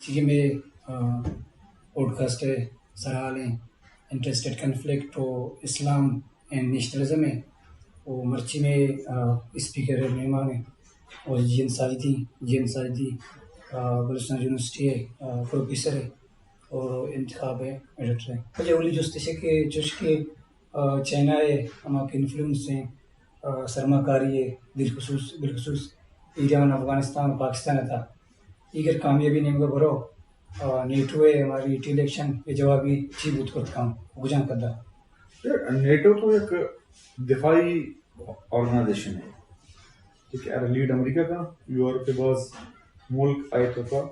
TMA podcast ہے سرحال ہیں interested conflict و اسلام اینڈ نیشنلزم ہے وہ مرچی میں اسپیکر ہے مہمان ہیں اور جی این سائدی بلوچستان یونیورسٹی ہے پروفیسر ہے اور انتخاب ہے ایڈیٹر ہے مجھے اولی جوستے سے کہ جوش کے چائنا ہے ہمارا کے انفلوئنس ہیں سرما کاری ہے بالخصوص ایران افغانستان پاکستان تھا اگر کامیابی نہیں ہوگا برو نیٹو ہے ہماری ٹی الیکشن یہ جوابی چی بوت کرتا ہوں گجان کرتا نیٹو تو ایک دفاعی آرگنائزیشن ہے ٹھیک ہے لیڈ امریکہ کا یورپ کے بعض ملک آئے تو کا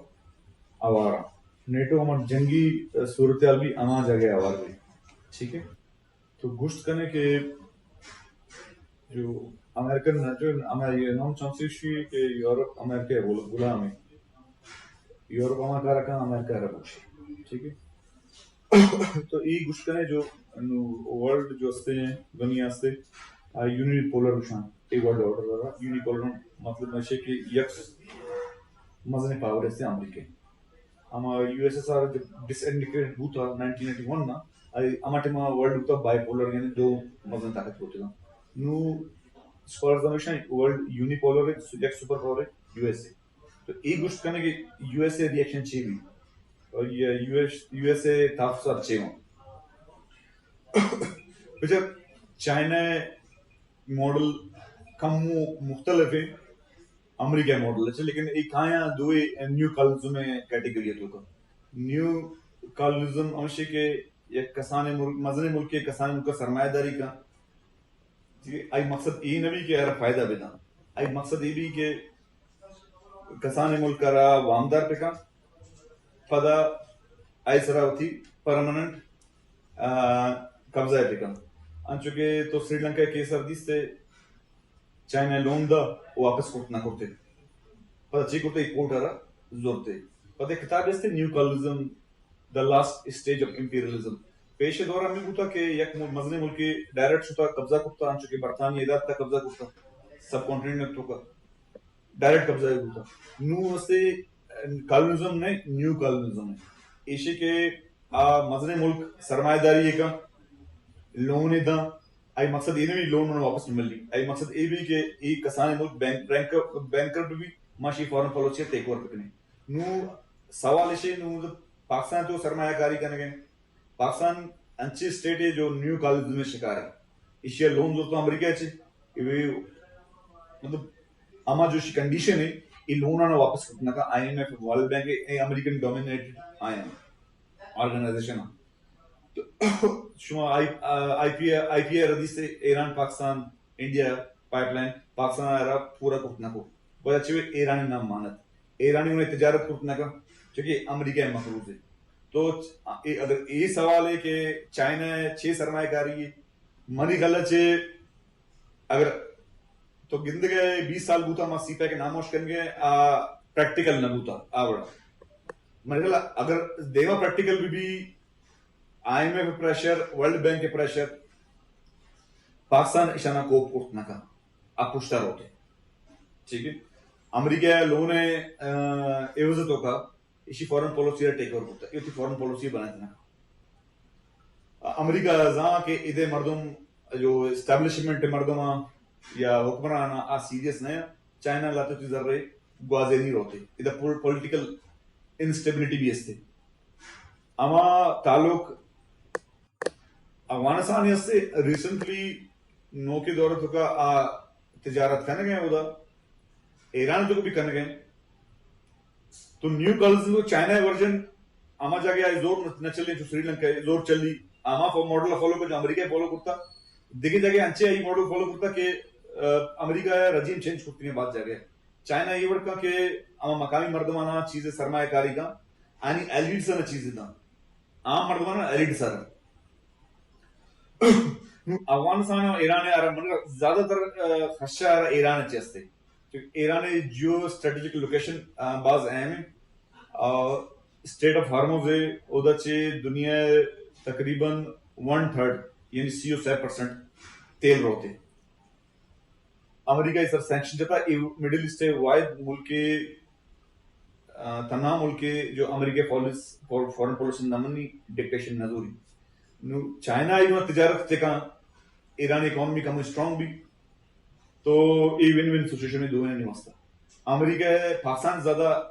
آوارہ نیٹو ہمارا جنگی صورتحال بھی اما جگہ آوار گئی ٹھیک ہے تو گشت کرنے کے جو امریکن جو یہ نام چانسی کہ یورپ امریکہ غلام ہے یورپ ہمارا کا رکھا امریکہ رکھا ٹھیک ہے تو یہ گشت کرنے جو ورلڈ جو ہستے ہیں دنیا ہستے یونی پولر وشان ایک ورلڈ آرڈر رہا یونی پولر مطلب نشے کہ یکس مزنے پاور ہستے امریکہ اما یو ایس ایس آر جب ڈس انڈیکیٹ ہوتا 1991 نا اما ٹیما ورلڈ ہوتا بائی پولر یعنی دو مزنے طاقت ہوتے ہیں نو اسکالرز ہمیشہ ورلڈ یونی پولر ہے ایک سپر پاور ہے یو ایس اے تو ایک گوشت کرنے کہ یو ایس اے ریئیکشن چاہیے بھی اور یہ یو ایس اے تحفظ اچھے ہوں جب چائنا ماڈل کم مختلف ہے امریکہ ماڈل ہے لیکن ایک آیا دو نیو کالنزم میں کیٹیگری ہے تو نیو کالنزم ہمیشہ کے ایک کسان ملک مزنے ملک کے کسان ملک کا سرمایہ داری کا آئی مقصد یہ نہ بھی کہ یار فائدہ بھی تھا آئی مقصد یہ بھی کہ کسان ملک کا رہا وامدار پہ کا پدا آئی سرا تھی پرماننٹ قبضہ پہ کا انچوکہ تو سری لنکا کے سردیس سے چائنا لون دا واپس کرنا کرتے پتا چی کرتے ایک کوٹ رہا زور تے پتا کتاب اس تے نیو کالنزم دا لاسٹ اسٹیج آف امپیریلزم پیش دورہ میں ہوتا کہ یک مزنے ملکی ڈائریکٹ ہوتا قبضہ کرتا انچوکہ برطانیہ ادارت کا قبضہ کرتا سب کانٹیننٹ کا ڈائریکٹ قبضہ ہوتا نو سے کالنزم نے نیو کالنزم ہے ایشے کے مزنے ملک سرمایہ داری کا لون دا آئی مقصد یہ نہیں لون واپس نہیں ملی آئی مقصد یہ بھی کہ ایک کسان ملک بینکر بھی ماشی فورن پالیسی ٹیک اوور کرنے نو سوال ایشے نو پاکستان تو سرمایہ کاری کرنے گئے پاکستان انچی اسٹیٹ ہے جو نیو کالنزم میں شکار ہے ایشیا لون جو تو امریکہ ہے مطلب اما جو کنڈیشن ہے یہ لون آنا واپس کرنا کا I M F world bank American dominated آئی ایم آرگنائزیشن تو شما آئی پی آئی ردیس سے Iran Pakistan India pipeline Pakistan آرا پورا کرنا کو بہت اچھے ایرانی نام مانت ایرانی انہیں تجارت کرنا کا چونکہ امریکہ مقروض ہے تو اگر یہ سوال ہے کہ چائنا چھ سرمایہ کاری منی غلط ہے اگر تو گند گئے 20 سال بوتا ما سی پہ کے ناموش کریں گے پریکٹیکل نہ بوتا آوڑا مرحلہ اگر دیوا پریکٹیکل بھی I M F pressure World Bank کے پریشر پاکستان اشانہ کو پورتنا کا آپ پوچھتا ہوتے ٹھیک ہے امریکہ لون ایوزتوں کا اسی فورن پالیسی ٹیک اوور کرتا ہے یہ فورن پالیسی بناتے ہیں امریکہ زاں کے ادھے مردم جو اسٹیبلشمنٹ مردم یا حکمران آ سیریس نہیں چائنا لاتے تو ذرے گوازے نہیں روتے ادھر پولیٹیکل انسٹیبلٹی بھی استے اما تعلق افغانستان سے ریسنٹلی نو کے دورت کا تجارت کرنے گئے ادھر ایران تو بھی کرنے گئے تو نیو کالنزم چائنا ورژن اما جا گیا زور نہ چلے جو سری لنکا زور چلی اما ماڈل فالو کر جو امریکہ فالو کرتا دیکھے جگہ انچے ای ماڈل فالو کرتا کہ امریکہ رجیم چینج کرتی ہیں بات جگہ چائنا یہ ورکا کہ اما مقامی مردمانہ چیزیں سرمایہ کاری کا آنی ایلیٹ سر چیزیں دا عام مردمانہ ایلیٹ سر افغانستان اور ایران زیادہ تر خدشہ ایران چیستے کیونکہ ایران جیو اسٹریٹجک لوکیشن بعض اہم ہے اسٹیٹ آف ہارموز ہے ادھر سے دنیا تقریباً 1/3 یعنی 37% تیل روتے امریکہ اس سینکشن جتا مڈل ایسٹ واحد ملک تنها ملک جو امریکہ فورن پالیسی نمنی ڈکٹیشن نظوری نو چائنا ایو تجارت چکا ایران اکانومی کم اسٹرانگ بھی تو ای ون ون سچویشن میں دو نہیں واسطہ امریکہ پاکستان زیادہ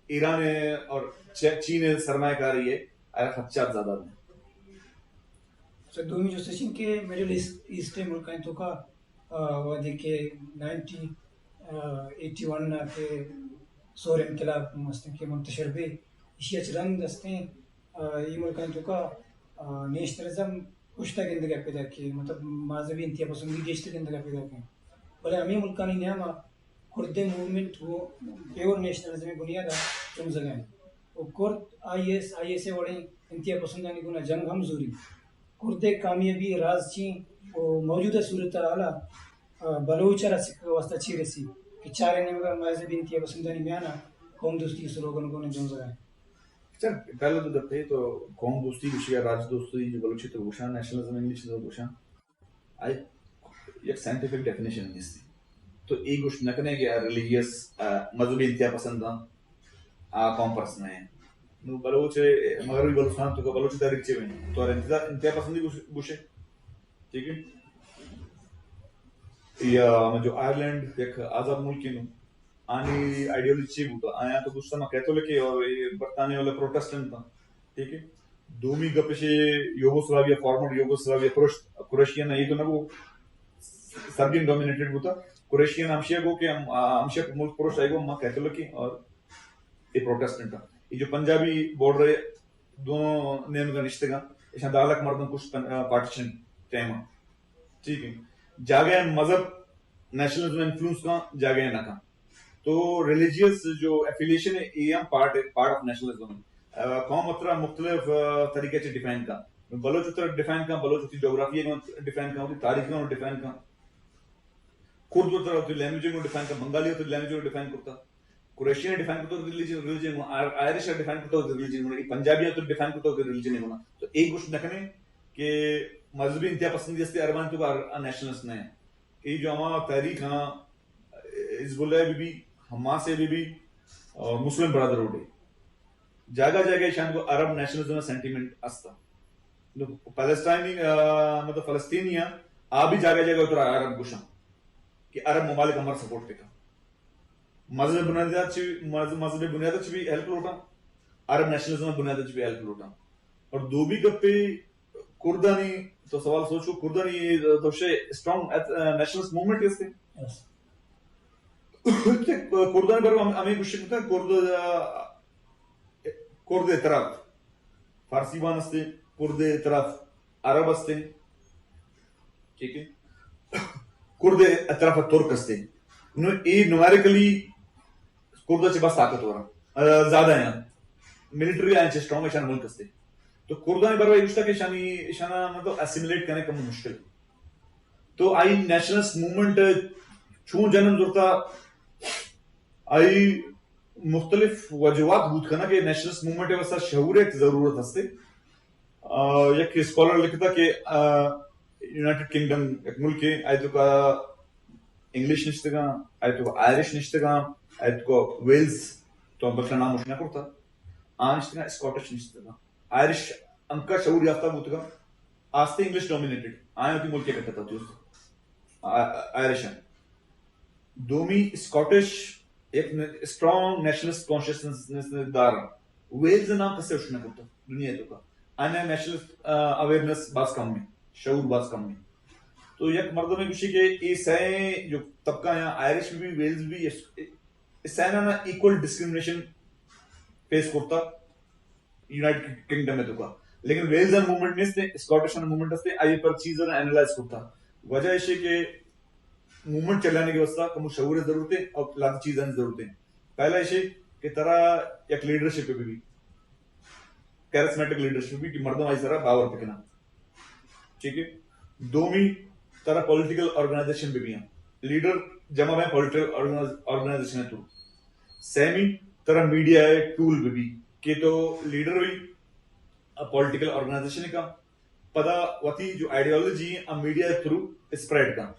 ایران اور چین سرمایہ کاری ہے خدشات زیادہ ہیں دومی جو سچن کے مڈل ایسٹ ملک ہیں تو کا ودی کے 1981 کے سور انقلاب مستن کے منتشر بھی اشیا چرند دستے ہیں یہ ملک ہیں تو کا نیشنلزم کشتہ گندگی پیدا کی مطلب مذہبی انتہا پسندی گیشت گندگی پیدا کی بلے ہمیں ملکانی نیاما کردے موومنٹ وہ پیور نیشنلزم بنیادہ چم زگائیں وہ کرد آئی ایس اے وڑیں انتہا پسندانی گنا جنگ ہم زوری کردے کامیابی راز چین وہ موجودہ صورتحال بلوچ واسطہ چی رسی کہ چارے نے مگر مذہبی انتہا پسندانی میانا قوم دوستی سلوگن کو نے جم زگائیں پہلے تو دفعے تو قوم دوستی وشیا راج دوستی جو بلوچی تو گوشان نیشنلزم انگلش تو گوشان آئی ایک سائنٹیفک ڈیفینیشن ہے تو ایک گوش نکنے کہ ریلیجیس مذہبی انتہا پسنداں قوم پرسن ہیں نو بلوچ مغربی بلوچستان تو کا بلوچ تاریخ چے ہوئے تو انتہا پسندی گوشے ٹھیک ہے یا جو آئرلینڈ ایک آزاد ملک ہے آنی آئیڈیالوجی چی بوتا آیا تو دوسرا میں کیتھولک ہے اور برطانیہ والا پروٹسٹنٹ تھا ٹھیک ہے دومی گپشے یوگوسلاویا فارمر یوگوسلاویا کروشین یہ تو نہ وہ سربین ڈومینیٹڈ ہوتا کروشین ہمشیا کو کہ ہمشیا ملک پروش آئے گا ماں کیتھولک ہے اور یہ پروٹسٹنٹ تھا یہ جو پنجابی بارڈر دونوں نے ان کا رشتے کا اس دالک مردن کچھ پارٹیشن ٹائم ٹھیک ہے جاگے مذہب نیشنلزم انفلوئنس کا جاگے نہ کا تو ریلیجیس جو ایفیلیشن ہے یہ ہم پارٹ آف نیشنلزم قوم اترا مختلف طریقے سے ڈیفائن کا بلوچ اترا ڈیفائن کا بلوچ ہوتی جغرافی ڈیفائن کا ہوتی تاریخ کا ڈیفائن کا کرد اترا ہوتی لینگویج کو ڈیفائن کا بنگالی ہوتی لینگویج کو ڈیفائن کرتا کروشین ڈیفائن کرتا ہوتی ریلیجن آئرش ڈیفائن کرتا ہوتی ریلیجن پنجابی تو ڈیفائن کرتا ہوتی ریلیجن ہونا تو ایک گوشت نکنے کہ مذہبی انتہا پسندی استے اربان تو نیشنلسٹ نے کہ جو ہمارا تحریک ہاں حزب اللہ بھی حماس بھی اور مسلم برادرہوڈ ہے جگہ جگہ شان کو عرب نیشنلزم سینٹیمنٹ استا فلسطینی مطلب فلسطینی آ بھی جگہ جگہ اترا عرب گوشاں کہ عرب ممالک ہمارا سپورٹ کرتا مذہب بنیادات چ بھی ہیلپ لوٹا عرب نیشنلزم بنیادات چ بھی ہیلپ لوٹا اور دو بھی گپے کردانی تو سوال سوچو کردانی تو شے اسٹرانگ نیشنلسٹ موومنٹ اس کے کردانی پر ہمیں کچھ کرتا کرد اطراف فارسی بان استے کرد اطراف عرب استے ٹھیک ہے کرد اطراف ترک استے یہ نومیریکلی کرد سے بس طاقت ہو رہا زیادہ ہیں ملٹری آئیں اسٹرانگ ہے شان ملک استے تو کردانی بروائی گوشتا کہ شانا مطلب اسیمیلیٹ کرنے کم مشکل تو آئی نیشنلسٹ موومنٹ چون جنم ضرورتا آئی مختلف وجوہات بود کرنا کہ نیشنلسٹ موومنٹ واسطہ شعور ایک ضرورت ہستے یک اسکالر لکھتا کہ یونائٹڈ کنگڈم ایک ملک ہے آئی تو کا انگلش نشتے گا آئی تو کا آئرش نشتے گا آئی تو کا ویلز تو بچہ نام مشنہ کرتا نشتے گا اسکاٹش نشتے گا آئرش انکا شعور یافتہ بود گا آستے انگلش ڈومینیٹڈ آئیں ہوتی ملک کہتا تھا آئرش دومی اسکاٹش ایک اسٹرانگ نیشنلسٹ کانشیسنس دار ویلز نام کسے اٹھنا کرتا دنیا تو کا آنے نیشنل اویئرنس باز کم میں شعور باز کم میں تو یک مردوں میں کچھ کہ یہ سائیں جو طبقہ یہاں آئرش بھی ویلز بھی اس سائنہ نا ایکول ڈسکریمنیشن فیس کرتا یونائٹڈ کنگڈم میں تو کا لیکن ویلز ان موومنٹ نے اسکاٹش ان موومنٹ نے آئی پر چیزیں اینالائز کرتا وجہ یہ کہ موومنٹ چلانے کے واسطہ کم شعور ضرورت ہے اور لاتی چیزیں ضرورت ہیں پہلا یہ کہ طرح ایک لیڈرشپ پہ بھی کیرسمیٹک لیڈرشپ بھی کہ مردم آئی طرح باور پکنا ٹھیک ہے دومی طرح پولیٹیکل آرگنائزیشن بھی ہیں لیڈر جمع میں پولیٹیکل آرگنائزیشن ہے تو سیمی طرح میڈیا ہے ٹول بھی کہ تو لیڈر بھی پولیٹیکل آرگنائزیشن کا پدا وتی جو آئیڈیالوجی ہے میڈیا تھرو اسپریڈ کا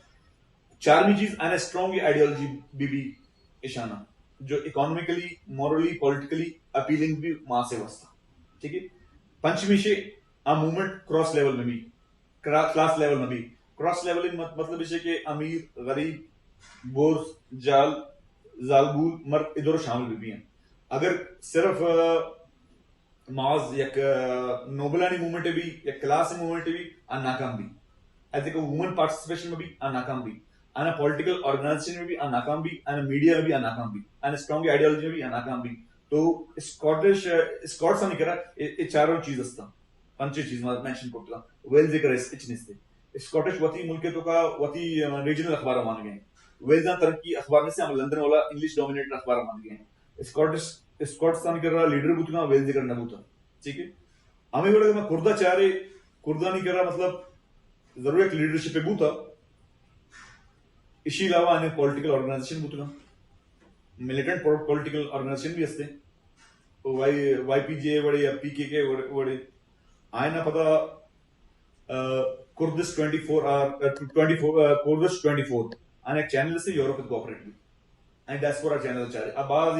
چارمی چیز آنا اسٹرانگ آئیڈیالوجی بھی اشانہ جو اکانومیکلی مورلی پولیٹیکلی اپیلنگ بھی وہاں سے وستا ٹھیک ہے. پنچمیشے آ موومنٹ کراس لیول میں بھی کلاس لیول میں بھی کراس لیول مطلب ہے کہ امیر غریب بورس جال زالبول مرد ادھر شامل بھی ہیں. اگر صرف معاذ یک نوبلانی موومنٹ بھی یا کلاس موومنٹ بھی ناکام بھی ایز اے وومن پارٹیسپیشن میں بھی ناکام بھی انا پولیٹیکل آرگنائزیشن میں بھی ناکام بھی انا میڈیا میں بھی ناکام بھی انا اسٹرانگ آئیڈیالوجی میں بھی ناکام بھی. تو اسکاٹش اسکاٹس نہیں کرا یہ چاروں چیز استا پنچ چیز مینشن کرتا ویلز ذکر اچنستے اسکاٹش وتی ملک تو کا وتی ریجنل اخبار مان گئے ویلز ترقی اخبار میں سے ہم لندن والا انگلش ڈومینیٹڈ اخبار مان گئے اسکاٹش اسکاٹستان کر رہا لیڈر بوتنا ویلز ذکر نہ بوتا ٹھیک ہے. ہمیں بڑے میں کردہ چاہ رہے کردہ نہیں کر رہا مطلب ضرور ایک لیڈرشپ پہ بوتا اسی علاوہ انہیں پولیٹیکل آرگنائزیشن بوتنا ملیٹنٹ پولیٹیکل آرگنائزیشن بھی ہستے وائی پی جے وڑے یا پی کے وڑے آئے نہ پتا کردس 24 کردس 24 آنے ایک چینل سے یورپ کوپریٹ بھی اینڈ ڈیسپورا چینل چاہ رہے اب بعض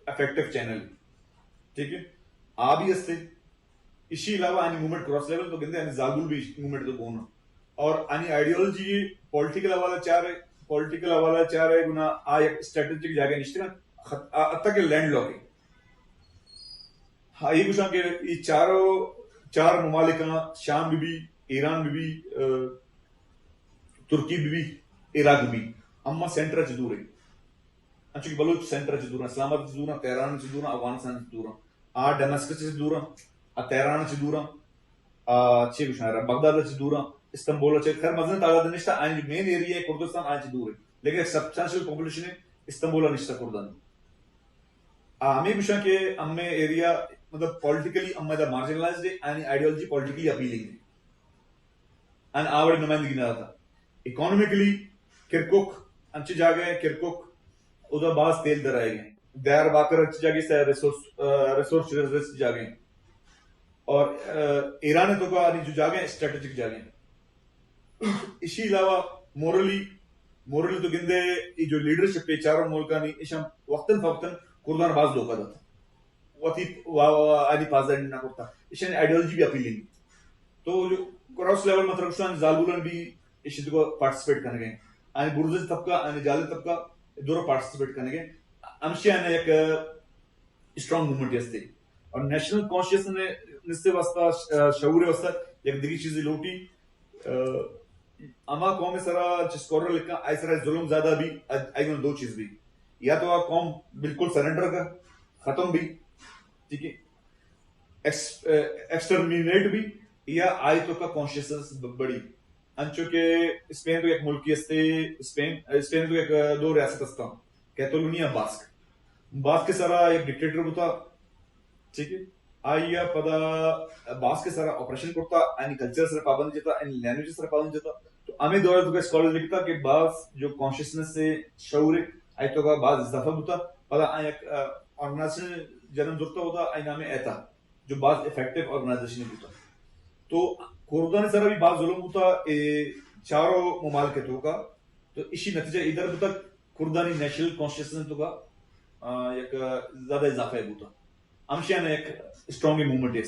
افیکٹو چینل ٹھیک ہے آ بھی ہستے اسی علاوہ آنی موومنٹ کراس لیول تو گندے آنی زالبول بھی موومنٹ تو بونا اور آنی آئیڈیالوجی پولیٹیکل حوالہ چاہ رہے گنا آ ایک اسٹریٹجک جاگہ نشتے نا اتھا کے لینڈ لاکنگ ہاں یہ کچھ کہ یہ چار ممالکاں شام بھی ایران بھی ترکی بھی عراق بھی اما سینٹر چ دور ہے اچھا کہ بلوچ سینٹر چ دور اسلام آباد چ دور تہران چ دور افغانستان چ دور آ ڈمسکس چ دور تہران چ دور چھ کچھ بغداد چ دور استنبول چ خیر مزن تعداد نشتا آن جو مین ایریا ہے کردستان آن چ دور ہے لیکن ایک سبسٹانشل پاپولیشن ہے استنبول نشتا کردان ہمیں کچھ کہ ہمیں ایریا مطلب پولیٹیکلی ہمیں دا مارجنلائزڈ ہے اینی آئیڈیالوجی پولیٹیکلی اپیلنگ ہے ان آوڑ نمائندگی نہ تھا. اکانومیکلی کرکک انچ جاگے کرکک ادھر باز تیل در آئے گئے دیر باکر انچ جاگے سے ریسورس جاگے اور ایران تو کا جو جاگے اسٹریٹجک جاگے اسی علاوہ مورلی تو گندے جو لیڈرشپ ہے چاروں ملکہ نہیں اشم وقتاً فوقتاً کردان باز دھوکہ دیتا وتی آنی پازدار نہ کرتا اشن آئیڈیالوجی بھی اپیلنگ تو جو کراس لیول مطلب شان زالبولن بھی اس کو پارٹیسپیٹ کرنے گئے آنی برزج طبقہ آنی جالد طبقہ دوروں پارٹیسپیٹ کرنے گئے امشی آنے ایک اسٹرانگ موومنٹ یستے اور نیشنل کانشیسنس سے واسطہ شعور واسطہ ایک دیگی چیزیں لوٹی اما قوم سرا جسکورر لکھا آئی سرا ظلم زیادہ بھی آئی دو چیز بھی یا تو قوم بالکل سرنڈر کا ختم بھی ٹھیک ہے ایکسٹرمینیٹ بھی یا آئی تو کا کانشیسنس بڑی انچو کہ اسپین تو ایک ملکی استے اسپین تو ایک دو ریاست استا کیتالونیا باسک کے سارا ایک ڈکٹیٹر ہوتا ٹھیک ہے آئی پدا باسک کے سارا آپریشن کرتا اینی کلچر سر پابند جاتا اینی لینگویج سر پابند جاتا تو ہمیں دور تو کا اسکالر لکھتا کہ بعض جو کانشیسنس سے شعور ہے آئی تو کا بعض اضافہ ہوتا پدا ایک آرگنائزیشن جنم ضرورت ہوتا آئی نام ایتا جو بعض افیکٹو آرگنائزیشن ہوتا تو کردان سارا بھی بعض ظلم ہوتا چاروں ممالکتوں کا تو اسی نتیجہ ادھر ہوتا کردانی نیشنل کانشیسنس تو کا ایک زیادہ اضافہ ہوتا ہمشہ ایک اسٹرانگ موومنٹ ہے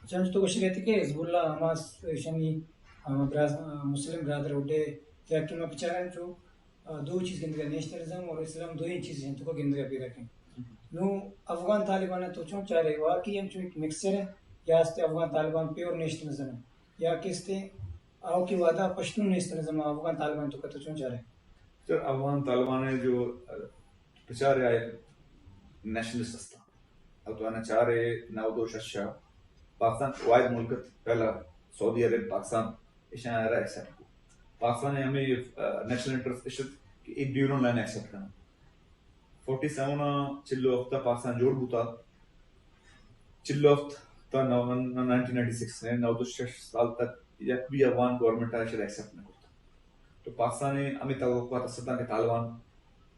چنچ تو کچھ رہتے کہ حزب اللہ حماس شمی مسلم برادر ہوتے فیکٹر میں پچھا رہے جو دو چیز گند کا نیشنلزم اور اسلام دو ہی چیزیں ہیں تو کو گند کا بھی رکھیں نو افغان طالبان ہے تو چون چاہ رہے واقعی ہم چون ایک مکسر ہے یا اس افغان طالبان پیور نیشنلزم ہے یا کس تے آؤ کی وعدہ پشتون نیشنلزم ہے افغان طالبان تو کا تو چون چاہ رہے سر افغان طالبان ہے جو پچھا رہا ہے نیشنلسٹ استا اب تو انا چاہ رہے نو ششا پاکستان واحد ملک پہلا سعودی عرب پاکستان اشان رہا ایکسپٹ کو پاکستان نے ہمیں نیشنل انٹرسٹ کہ ایک ڈیورن لائن ایکسپٹ کرنا 47 چلو ہفتہ پاکستان جوڑ بوتا چلو ہفتہ 1996 میں 9 سال تک یک بھی افغان گورنمنٹ آئے شاید ایکسپٹ نہ کرتا تو پاکستان نے ہمیں توقعات اسطان کے طالبان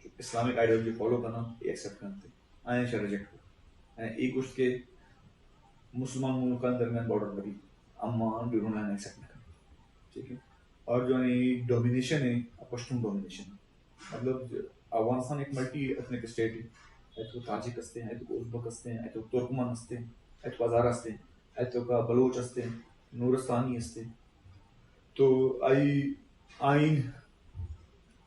جو اسلامک آئیڈیالوجی فالو کرنا یہ ایکسپٹ کرتے آئیں شاید ریجیکٹ ہو ایک کچھ کے مسلمان ملکان درمیان بارڈر لگی اما ڈیورن لائن ایکسپٹ نہ کرنا ٹھیک ہے اور جو ڈومینیشن ہے پشتون ڈومینیشن مطلب افغانستان ایک ملٹی ایتھنک اسٹیٹ ہے. ایتو تاجک استے ہیں, ایتو ازبک استے ہیں, ایتو ترکمن استے ہیں, ایتو ہزارہ استے ہیں, ایتو کا بلوچ استے ہیں, نورستانی استے. تو آئین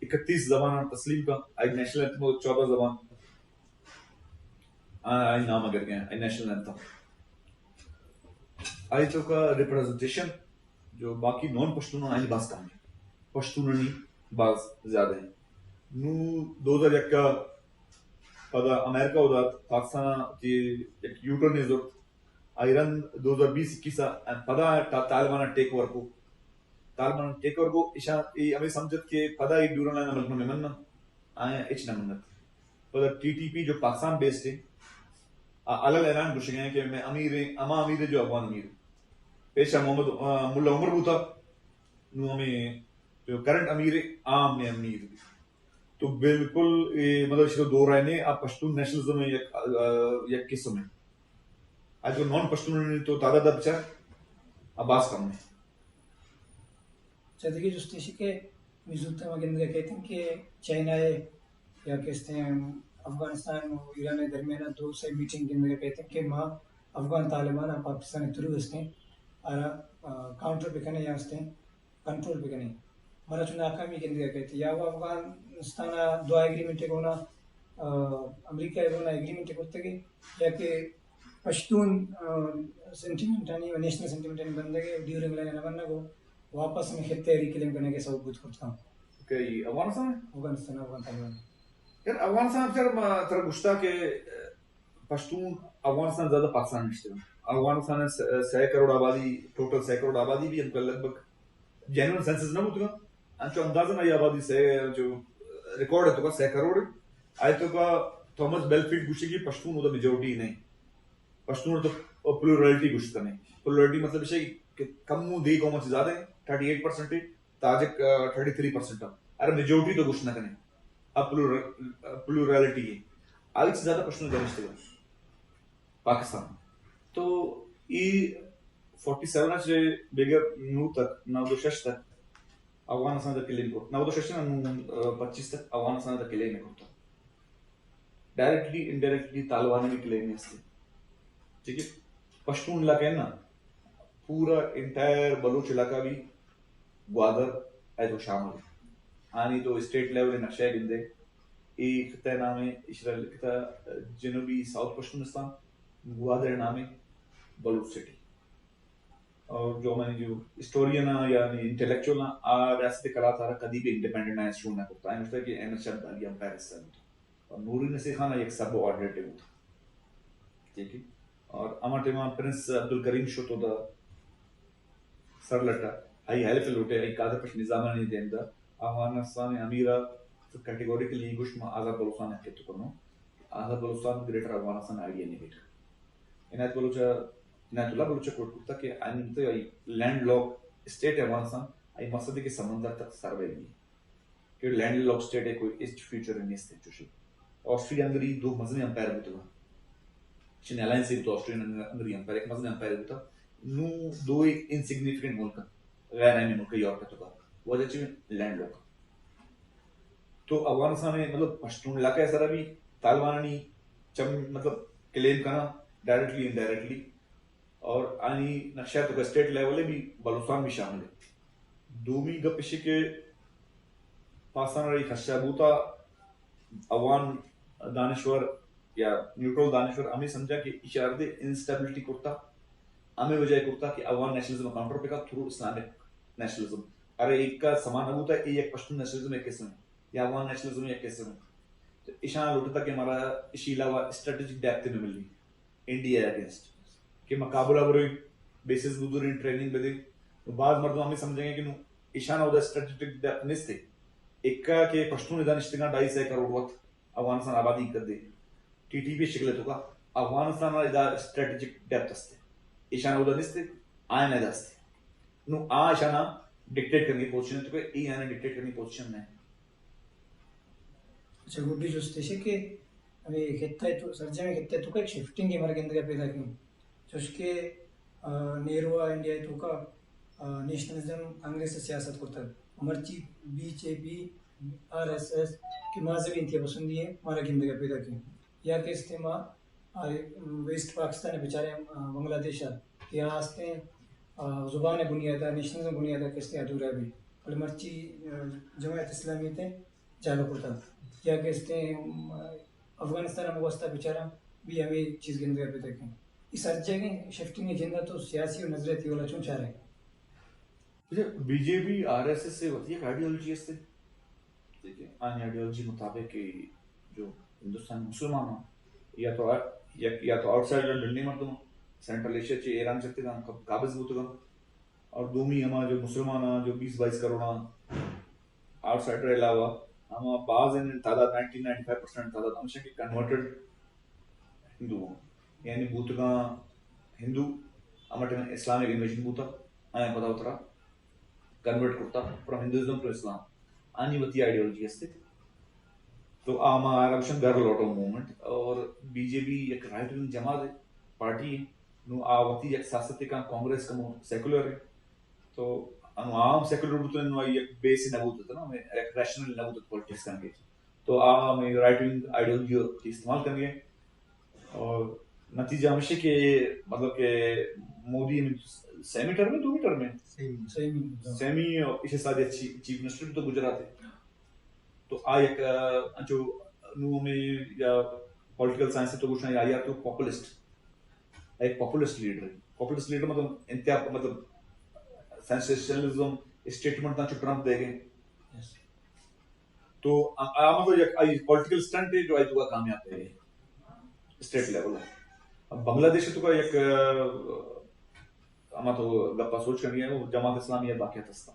31 زبان تسلیم کا, آئی نیشنل اینتھم 14 زبان آئی نام اگر گئے آئی نیشنل اینتھم. آئی تو کا ریپرزنٹیشن جو باقی نان پشتون آئی باز کام ہے, پشتوننی باز زیادہ ہیں. نو 2001 کا پدا امریکہ ہوتا پاکستان کی ایک یوٹرن ہے ضرورت آئرن 2020-21 پدا طالبان ٹیک اوور کو طالبان ٹیک اوور کو ایشا ہمیں سمجھت کہ پدا ہی ڈورن لائن ملک میں من آیا اچ نہ منت. پدا ٹی ٹی پی جو پاکستان بیسڈ ہے الگ اعلان کچھ گئے کہ میں امیر اما امیر جو افغان امیر پیشہ محمد ملا عمر بوتا نو ہمیں جو کرنٹ امیر عام میں امیر. تو بالکل مطلب اس کو دو رائے نے آپ پشتون نیشنلزم میں یک قسم ہے. آج جو نان پشتون تو تعداد بچا عباس کم ہے. دیکھیے جسٹیشی کے میزوتا مگندگا کہتے ہیں کہ چائنا ہے یا کہتے ہیں افغانستان اور ایران درمیان دو سے میٹنگ گندگا کہتے ہیں کہ ماں افغان طالبان پاکستان ترو ہستے ہیں اور کاؤنٹر پہ کنے یا ہستے ہیں کنٹرول پہ کنے مرا چون ناکامی گندگا کہتے ہیں. یا وہ افغانستان دو ایگریمنٹ ہونا امریکہ ہونا ایگریمنٹ کرتے گئے یا کہ پشتون سینٹیمنٹ آنی نیشنل سینٹیمنٹ آنی بندگے ڈیورنگ لائن نمانا کو واپس میں خطے ریکلیم کرنے کے ثبوت کرتا ہوں. کہ افغانستان افغان طالبان یار افغانستان تر گشتا کہ پشتون افغانستان زیادہ پاکستان نشتے ہیں. افغانستان 100 کروڑ آبادی ٹوٹل 100 کروڑ آبادی بھی ان کا لگ بھگ جینون سینسس نہ ہوتا انچو اندازہ نہ آبادی سے جو ریکارڈ ہے تو کا 100 کروڑ آئے تو کا تھامس بیلفیلڈ گوشے کی پشتون ہوتا میجورٹی نہیں پشتون تو پلورلٹی گوشتا نہیں. پلورلٹی مطلب ہے کہ کم دی قومت سے زیادہ ہے 38% تاجک 33% ارے میجورٹی تو گوشت نہ کریں اب پلورالٹی ہے آگے سے زیادہ پشتون گرشتے ہیں پاکستان. تو یہ 47 سے بغیر 9 تک 926 تک افغانستان تک کلیم کو 926 نہ 25 تک افغانستان تک کلیم کرتا ڈائریکٹلی انڈائریکٹلی طالبان بھی کلیم ہے. ٹھیک ہے پشتون علاقہ ہے نا پورا انٹائر بلوچ علاقہ بھی گوادر ہے تو شامل ہے. آنی تو اسٹیٹ لیول نقشہ گندے ایک خطہ نام ہے اشرال خطہ جنوبی ساؤتھ پشتونستان گوادر نام ہے بلوچ سٹی. اور جو میں نے جو ہسٹورین یعنی انٹلیکچوئل ریاست کلا تھا کدی بھی انڈیپینڈنٹ ہے شو نہ کرتا ہے مطلب کہ احمد شاہ علی امپائر حصہ ہوتا اور نوری نصیر خان ایک سب آرڈریٹو ہوتا. ٹھیک ہے اور اما ٹیما پرنس عبد الکریم شو تو دا سر لٹا ہائی ہیلف لوٹے ای قادر پش نظامہ نہیں دین دا افغانستان امیرہ کیٹیگوریکلی گوشت میں آزاد بلوچستان ہے تو کرنو آزاد بلوچستان گریٹر افغانستان آئیڈیا نہیں بیٹا. عنایت بلوچہ عنایت اللہ بلوچہ کوٹ کرتا کہ آئین لینڈ لاک اسٹیٹ ہے افغانستان آئی مقصد کے سمندر تک سروے بھی کہ لینڈ لاک اسٹیٹ ہے کوئی ایسٹ فیوچر نہیں اسٹیٹ چوشی. آسٹریلیا اندری دو مزنی امپائر ہوتا ہے چین الائنس سے تو آسٹریلیا اندری امپائر ایک مزنی امپائر ہوتا نو دو ایک انسیگنیفیکنٹ ملک غیر اہمی ملک یورپ کا وجہ چاہیے لینڈ لاک. تو افغانستان میں مطلب پشتون علاقہ ایسا بھی طالبانی چم مطلب کلیم کرنا ڈائریکٹلی انڈائریکٹلی اور آنی نقشہ تو کا اسٹیٹ لیول بھی بلوچستان بھی شامل ہے. دومی گپشی کے پاکستان رہی خدشہ بوتا افغان دانشور یا نیوٹرل دانشور ہمیں سمجھا کہ اشارت انسٹیبلٹی کرتا ہمیں وجہ کرتا کہ افغان نیشنلزم کاؤنٹر پہ کا تھرو اسلامک نیشنلزم ارے ایک کا سمان ہوتا ہے ایک پشتون نیشنلزم ایک قسم ہے یا افغان نیشنلزم ایک قسم ہے. تو اشان لوٹتا کہ ہمارا اسی علاوہ اسٹریٹجک ڈیپتھ میں ملی انڈیا اگینسٹ کہ مقابلہ برے بیسس بزرگ ٹریننگ بدے تو بعض مردوں ہمیں سمجھیں گے کہ اشان ہوتا اسٹریٹجک ڈیپتھ نستے ایک کا کہ پشتون دانشتگاں 2.5 کروڑ وقت افغانستان آبادی کر دے ٹی ٹی پی شکل تو کا افغانستان ادا اسٹریٹجک ڈیپتھ استے اشان ہوتا نستے آئین ادا استے نو آ اشانا ڈکٹیٹ کرنے کی پوزیشن تو کہ ای آنے ڈکٹیٹ کرنے کی پوزیشن نہیں. اچھا گڈی جو اسٹیشن کے ابھی خطہ تو سرجے میں خطہ تو کا ایک شفٹنگ ہے ہمارے اندر پیدا کی جس کے نیرو انڈیا تو کا نیشنلزم کانگریس سے سیاست کرتا ہے مرچی B J P R S S کہ مذہبی انتہا پسندی ہے مارا گندگا پیدا کی یا کہ استعمال ویسٹ پاکستان بیچارے بنگلہ دیش یا آستے زبان بنیادہ نیشنلزم بنیادہ کے استے ادھورا بھی اور مرچی جماعت اسلامی تے چالو کرتا یا کہ استے افغانستان میں واسطہ بیچارہ بھی ہمیں چیز گندگا پیدا کی اس ہر جگہ شفٹنگ ایجنڈا تو سیاسی اور نظریاتی والا چون چاہ رہے ہیں. B J P R S S سے ہوتی ہے آئیڈیالوجی اس سے دیکھیں آن آئیڈیالوجی مطابق کہ جو ہندوستان مسلمان ہوں یا تو آؤٹ سائڈ ڈنڈی مردم سینٹرل ایشیا چے ایران چکتے گا قابض ہوتے گا اور دومی ہما جو مسلمان ہیں جو 20-22 کروڑ آؤٹ سائڈر علاوہ ہم بعض ان تعداد 90-95% تعداد ہمیشہ کی کنورٹڈ ہندو ہوں یعنی بوتگاں ہندو ہمارے اسلامک انویژن بوتا آیا پتا اترا کنورٹ کرتا فرام ہندوازم ٹو اسلام آنی وتی آئیڈیالوجی ہستے تو آما آرابشن گھر لوٹو موومنٹ اور بی جے پی ایک رائٹ ونگ جماعت ہے پارٹی ہے نو آوتی ایک سیاست کا کانگریس کا سیکولر ہے تو انو عام سیکولر بوتو نو ایک بیس نبوت تھا نا میں ایک ریشنل نبوت پالیٹکس کرنے تو میں رائٹ ونگ آئیڈیالوجی استعمال کریں گے اور نتیجہ ہمیشہ کہ مطلب کہ مودی سیمی ٹرم میں 2 ٹرم میں سیمی اسے ساتھ چیف منسٹر تو گجرات ہے تو ایک جو نو میں یا پولیٹیکل سائنس تو کچھ نہیں آیا تو پاپولسٹ ایک پاپولسٹ لیڈر مطلب انتہا مطلب سینسیشنلزم اسٹیٹمنٹ نہ ٹرمپ دے گئے تو مطلب ایک پولیٹیکل سٹنٹ ہے جو آئی تو کامیاب ہے اسٹیٹ لیول ہے. اب بنگلہ دیش تو کا ایک ہما تو گپا سوچ کرنی ہے وہ جماعت اسلامی ہے باقیات ہستا